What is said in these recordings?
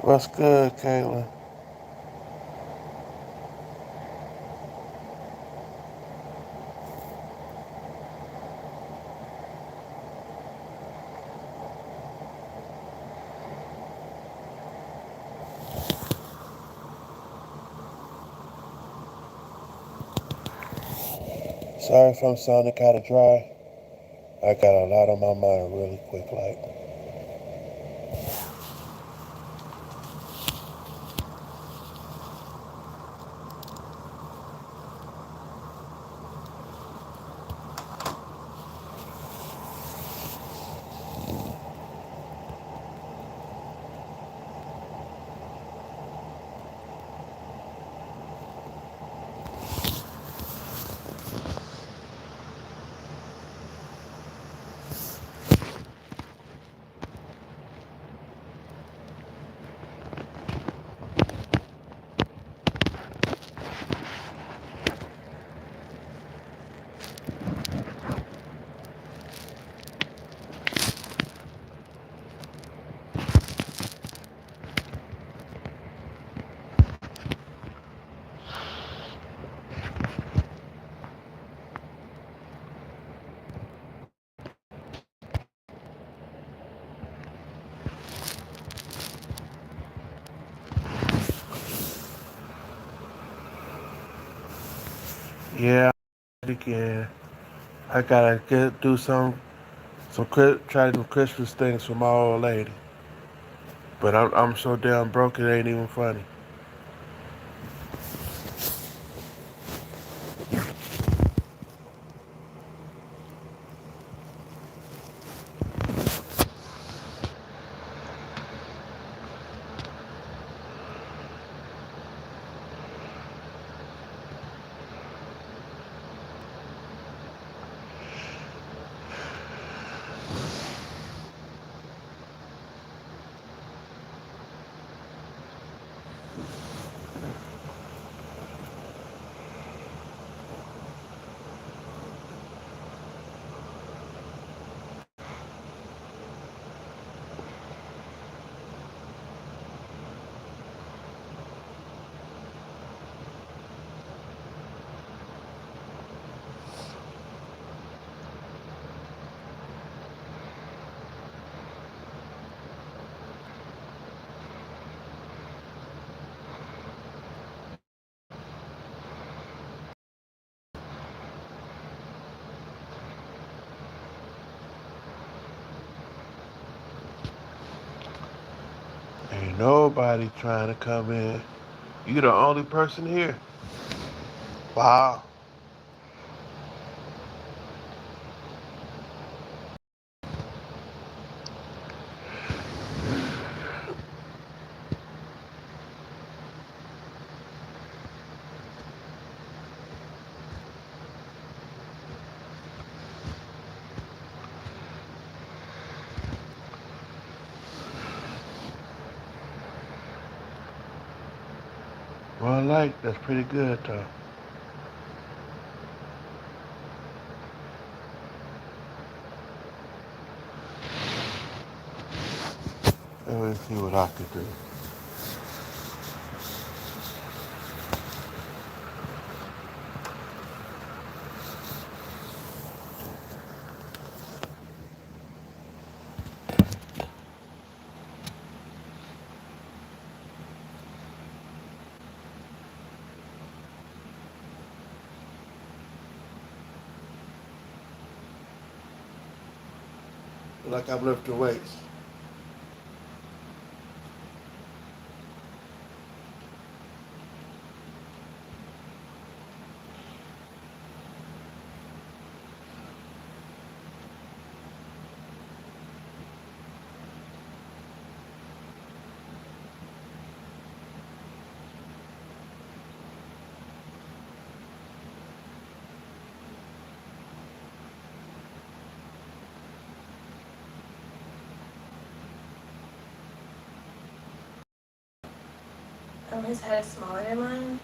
What's good, Caitlin? Sorry if I'm sounding kind of dry. I got a lot on my mind really quick, like. Yeah, again. I gotta do try to do Christmas things for my old lady. But I'm so damn broke it ain't even funny. Ain't nobody trying to come in. You the only person here. Wow. One light, that's pretty good though. Let me see what I could do. Like I'm lifting weights. Oh, his head is smaller than mine.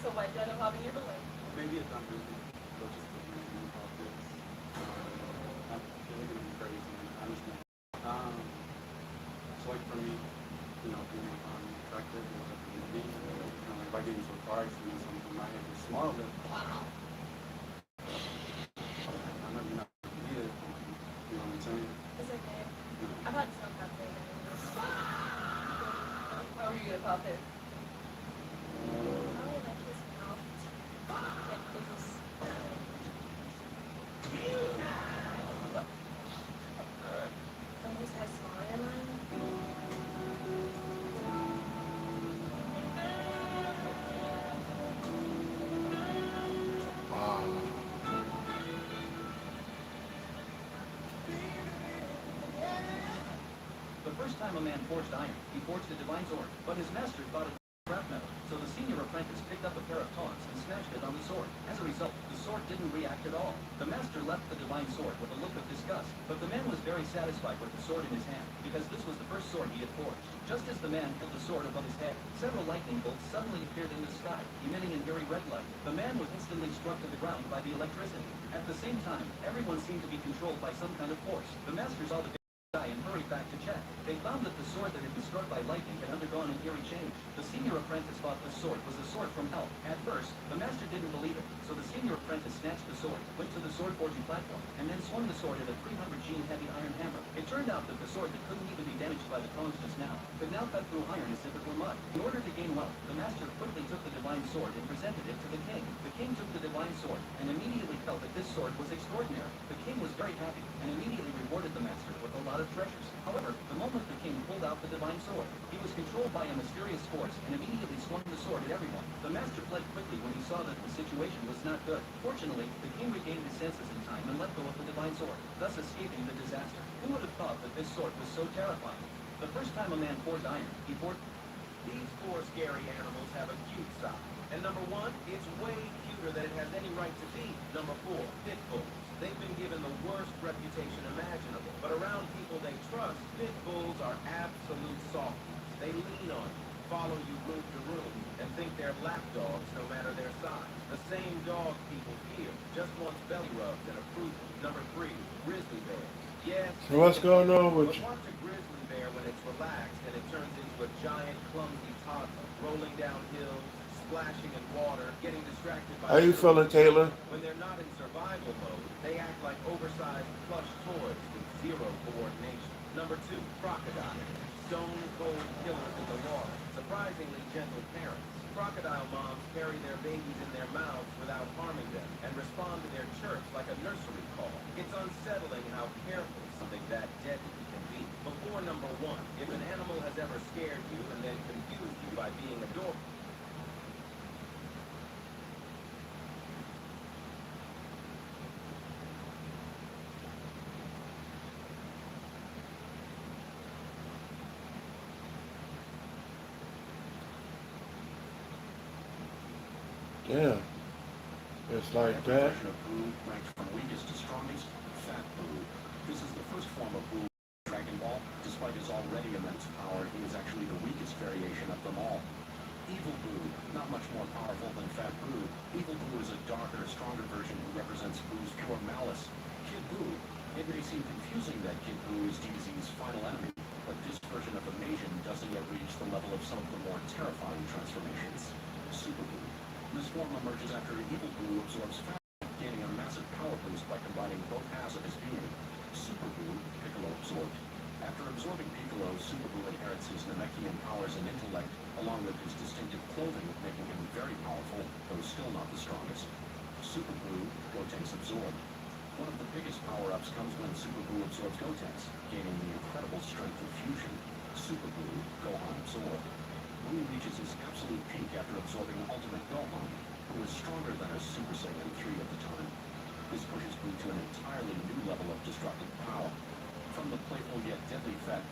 So why do I know how you're doing? Maybe it's not really, but just the reason about this. I'm feeling gonna be crazy, I understand. So like for me, being attractive or whatever it may be, like if I get into a car accident or something, my head is small, but I know you're not gonna be it, you know what I'm saying? It's okay. I've had some happening. How are you gonna pop it? Probably like his mouth. Like his. Oh, his head's smaller than mine. Wow. The first time a man forged iron, he forged a divine sword, but his master thought it was scrap metal, so the senior apprentice picked up a pair of tongs and smashed it on the sword. As a result, the sword didn't react at all. The master left the divine sword with a look of disgust, but the man was very satisfied with the sword in his hand, because this was the first sword he had forged. Just as the man held the sword above his head, several lightning bolts suddenly appeared in the sky, emitting an eerie red light. The man was instantly struck to the ground by the electricity. At the same time, everyone seemed to be controlled by some kind of force. The master saw the and hurried back to check. They found that the sword that had been struck by lightning had undergone an eerie change. The senior apprentice thought the sword was a sword from hell. At first, the master didn't believe it, so the senior apprentice snatched the sword, went to the sword forging platform, and then swung the sword at a 300 gene heavy iron hammer. It turned out that the sword that couldn't even be damaged by the tongs just now could now cut through iron as if it were mud. In order to gain wealth, the master quickly took the divine sword and presented it to the king. The king took the divine sword and immediately felt that this sword was extraordinary. The king was very happy and immediately rewarded the master with a lot of treasures. However, the moment the king pulled out the divine sword, he was controlled by a mysterious force and immediately swung the sword at everyone. The master fled quickly when he saw that the situation was not good. Fortunately, the king regained his senses in time and let go of the divine sword, thus escaping the disaster. Who would have thought that this sword was so terrifying? The first time a man forged iron, he forged... These four scary animals have a cute side. And number one, it's way cuter than it has any right to be. Number four, pit bulls. They've been given the worst reputation imaginable. But around people they trust, pit bulls are absolute softies. They lean on you, follow you room to room, and think they're lapdogs no matter their size. The same dog people fear, just wants belly rubs and approval. Number three, grizzly bears. Yes. So what's going on with But you? watch a grizzly bear when it's relaxed and it turns into a giant, clumsy toddler, rolling down hills, splashing in water, getting distracted by... How you feeling, Taylor? When they're not in survival mode, they act like oversized plush toys with zero coordination. Number two, crocodiles. Stone cold killers in the water. Surprisingly gentle parents. Crocodile moms carry their babies in their mouths without harming them and respond to their chirps like a nursery call. It's unsettling how careful something that deadly can be. Before number one, if an animal has ever scared you and then confused you by being adorable, Yeah. It's like Every that. version of Boo ranks from weakest to strongest, Fat Boo. This is the first form of Boo. Dragon Ball, despite his already immense power, he is actually the weakest variation of them all. Evil Boo, not much more powerful than Fat Boo. Evil Boo is a darker, stronger version who represents Boo's pure malice. Kid Boo. It may seem confusing that Kid Boo is DBZ's final enemy, but this version of Amazing doesn't yet reach the level of some of the more terrifying transformations. Super Boo. This form emerges after Evil Boo absorbs Fat Boo, gaining a massive power boost by combining both halves of his being. Super Boo, Piccolo absorbed. After absorbing Piccolo, Super Boo inherits his Namekian powers and intellect, along with his distinctive clothing, making him very powerful, though still not the strongest. Super Boo, Gotenks absorbed. One of the biggest power-ups comes when Super Boo absorbs Gotenks, gaining the incredible strength of fusion. Super Boo, Gohan absorbed. Boo reaches his absolute peak after absorbing Ultimate Gohan, who is stronger than a Super Saiyan 3 at the time. This pushes Boo to an entirely new level of destructive power. From the playful yet deadly Fat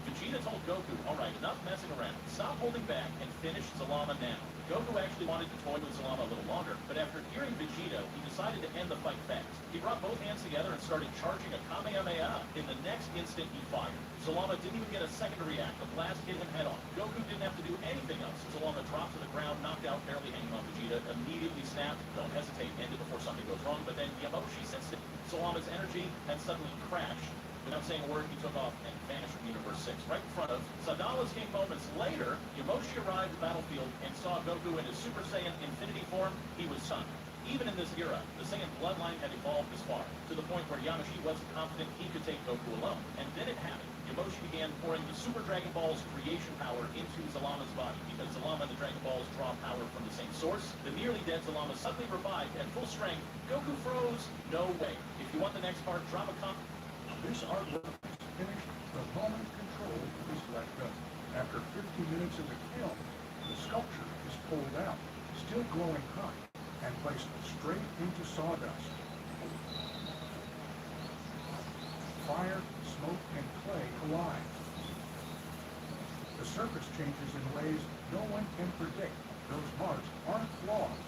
Vegeta told Goku, alright, enough messing around. Stop holding back and finish Zalama now. Goku actually wanted to toy with Zalama a little longer, but after hearing Vegito, he decided to end the fight fast. He brought both hands together and started charging a Kamehameha. In the next instant, he fired. Zalama didn't even get a second to react. The blast hit him head on. Goku didn't have to do anything else. Zalama dropped to the ground, knocked out, barely hanging on Vegeta, immediately snapped. Don't hesitate, end it before something goes wrong. But then Yamoshi sensed it. Zalama's energy had suddenly crashed. Without saying a word, he took off and vanished from Universe 6. Right in front of Sadala's came moments later. Yamoshi arrived at the battlefield and saw Goku in his Super Saiyan Infinity form. He was stunned. Even in this era, the Saiyan bloodline had evolved this far, to the point where Yamauchi wasn't confident he could take Goku alone. And then it happened. Yamoshi began pouring the Super Dragon Ball's creation power into Zalama's body, because Zalama and the Dragon Balls draw power from the same source. The nearly dead Zalama suddenly revived at full strength. Goku froze. No way. If you want the next part, drop a comment. This artwork is finished the moment control is let go. After 50 minutes in the kiln, the sculpture is pulled out, still glowing hot, and placed straight into sawdust. Fire, smoke, and clay collide. The surface changes in ways no one can predict. Those marks aren't flaws.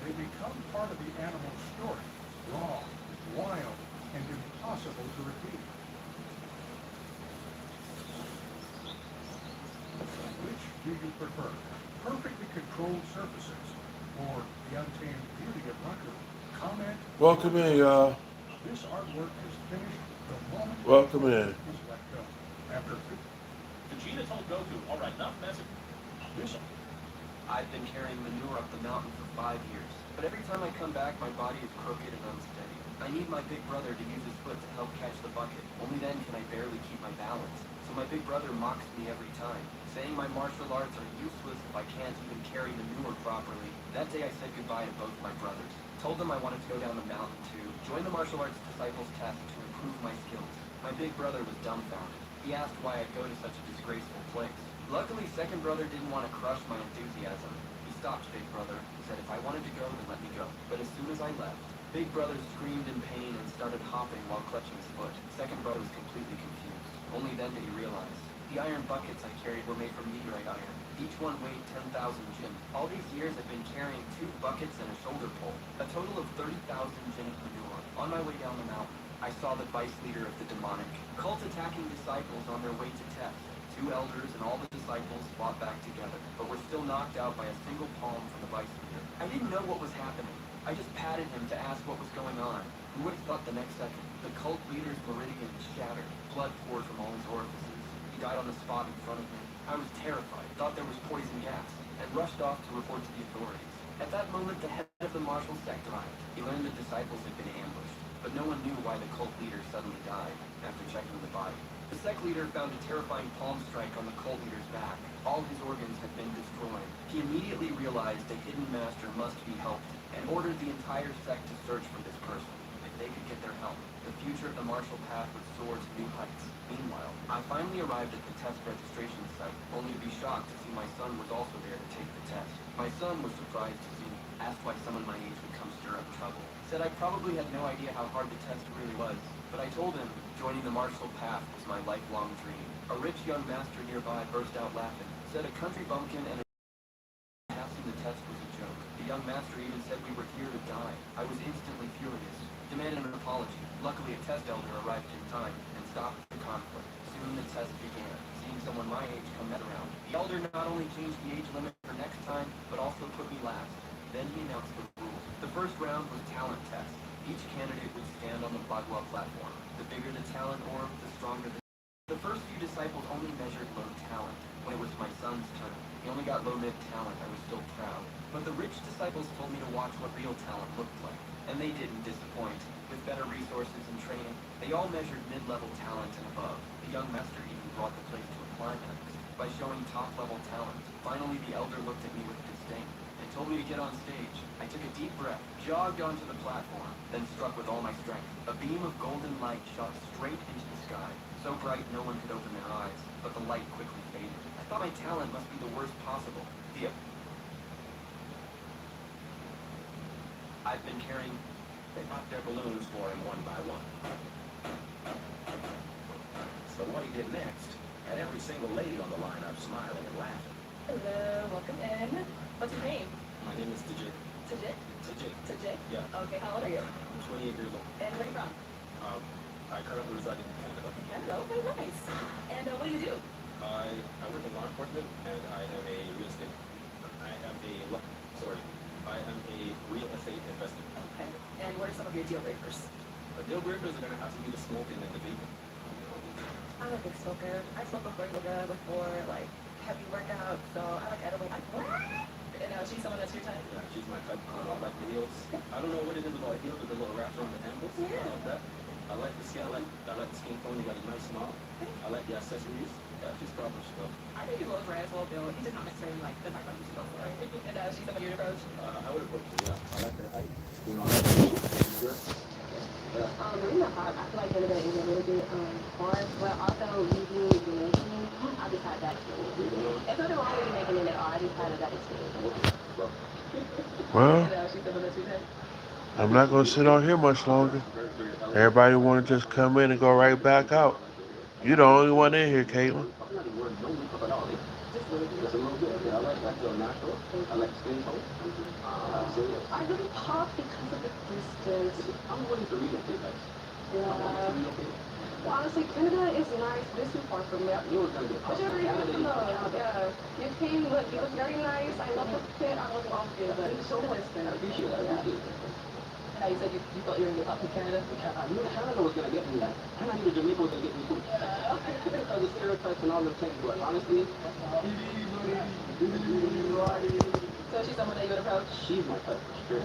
They become part of the animal's story, raw, wild, and impossible to repeat. Which do you prefer? Perfectly controlled surfaces or the untamed beauty of Raku? Comment. Welcome in, y'all. This artwork is finished the moment Welcome in. is let go. After Vegeta told Goku, alright, enough messing. this I've been carrying manure up the mountain for 5 years, but every time I come back, my body is crooked and unsteady. I need my big brother to use his foot to help catch the bucket. Only then can I barely keep my balance. So my big brother mocks me every time, saying my martial arts are useless if I can't even carry manure properly. That day I said goodbye to both my brothers. Told them I wanted to go down the mountain too, join the martial arts disciples test to improve my skills. My big brother was dumbfounded. He asked why I'd go to such a disgraceful place. Luckily, second brother didn't want to crush my enthusiasm. He stopped big brother and said if I wanted to go, then let me go. But as soon as I left, big brother screamed in pain and started hopping while clutching his foot. Second brother was completely confused. Only then did he realize. The iron buckets I carried were made from meteorite iron. Each one weighed 10,000 jin. All these years I've been carrying 2 buckets and a shoulder pole. A total of 30,000 jin of manure. On my way down the mountain, I saw the vice leader of the demonic cult attacking disciples on their way to test. 2 elders and all the disciples fought back together, but were still knocked out by a single palm from the vice leader. I didn't know what was happening. I just patted him to ask what was going on. Who would have thought the next second, the cult leader's meridian shattered. Blood poured from all his orifices. He died on the spot in front of me. I was terrified, thought there was poison gas, and rushed off to report to the authorities. At that moment, the head of the martial sect arrived. He learned the disciples had been ambushed, but no one knew why the cult leader suddenly died after checking the body. The sect leader found a terrifying palm strike on the cult leader's back. All his organs had been destroyed. He immediately realized the hidden master must be helped, and ordered the entire sect to search for this person. If they could get their help, the future of the martial path would soar to new heights. Meanwhile, I finally arrived at the test registration site, only to be shocked to see my son was also there to take the test. My son was surprised to see me, asked why someone my age would come stir up trouble. Said I probably had no idea how hard the test really was, but I told him joining the martial path was my lifelong dream. A rich young master nearby burst out laughing, said a country bumpkin and passing the test was a joke. The young master even said we were here to die. I was instantly furious, demanded an apology. Luckily, a test elder arrived in time and stopped the conflict. Soon the test began. Seeing someone my age come met around, the elder not only changed the age limit for next time, but also put me last. Then he announced the rules. The first round was talent test. Each candidate would stand on the Bagua platform. The bigger the talent orb, the stronger the... The first few disciples only measured low talent. When it was my son's turn, he only got low-mid talent. I was still proud. But the rich disciples told me to watch what real talent looked like. And they didn't disappoint. With better resources and training, they all measured mid-level talent and above. The young master even brought the place to a climax by showing top-level talent. Finally, the elder looked at me with disdain and told me to get on stage. I took a deep breath, jogged onto the platform, then struck with all my strength. A beam of golden light shot straight into the sky, so bright no one could open their eyes, but the light quickly faded. I thought my talent must be the worst possible. I've been carrying... They popped their balloons for him one by one. So what he did next and every single lady on the lineup smiling and laughing. Hello, welcome in. What's your name? My name is Tajay. Tajay? Tajay. Tajay? Yeah. Okay, how old are you? I'm 28 years old. And where are you from? I currently reside in Canada. Canada. Okay, nice. And what do you do? I work in law enforcement, and I am a real estate. I am a real estate investor. Okay. And what are some of your deal breakers? The deal breakers are going to have to be the smoking and the vaping. I'm a big smoker. I smoke before yoga, before like heavy workout, so I like edible. What? And she's someone that's your type? Yeah, she's my type. I like the heels. I don't know what it is about heels with the little wraps around the ankles. Yeah. I love that. I like the skin. I like the skin tone. You got a nice smile. I like the accessories. Yeah, she's proper stuff. I think you go for as well, Bill. He's just not necessarily like the type of you go for. And she's someone you'd approach? I would approach her, yeah. I like her height. You know, I like her. In the heart, I feel like Canada is a little bit hard, but also using the mentioning, I just had that experience. There's nothing wrong with you making it at all. I just had that experience. Well, And she's someone that's your type? I'm not gonna sit on here much longer. Everybody want to just come in and go right back out. You're the only one in here, Caitlin. Just a little bit. Yeah, I like the natural. I like the skin tone. I really pop because of the distance. I'm willing to relocate, guys. Well, honestly, Canada is nice, but it's too far from me. You know what's gonna get But you're very handsome though. Yeah. You came, look, you look very nice. I love the fit. I love all of it, but it's so distant. I appreciate it. I appreciate it. Now you said you thought you were going to get up to Canada? I knew Canada was gonna get me. And I knew Jamaica was gonna get me too. Because the stereotypes and all them things, but honestly, So she's someone that you would approach? she's my type for sure.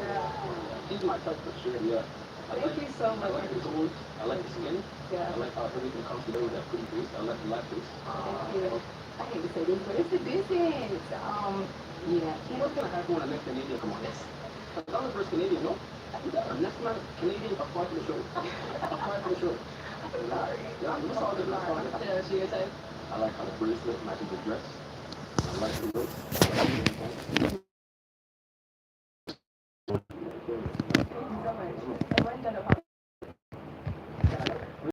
She's my type for sure, yeah. Thank you so I much. like the tones. I like the skin. Yeah. I like how everything comes together with that pretty face. I like the light face. Thank you. I hate to say this, but it's the distance. Yeah. What's gonna happen when the next Canadian come on? I'm the first Canadian, no? Next man, Canadian, apply for the show. Apply for the show. Sorry. Yeah, it's all good. That's fine. Yeah, she your type? I like how the bracelet matches the dress. I like the look.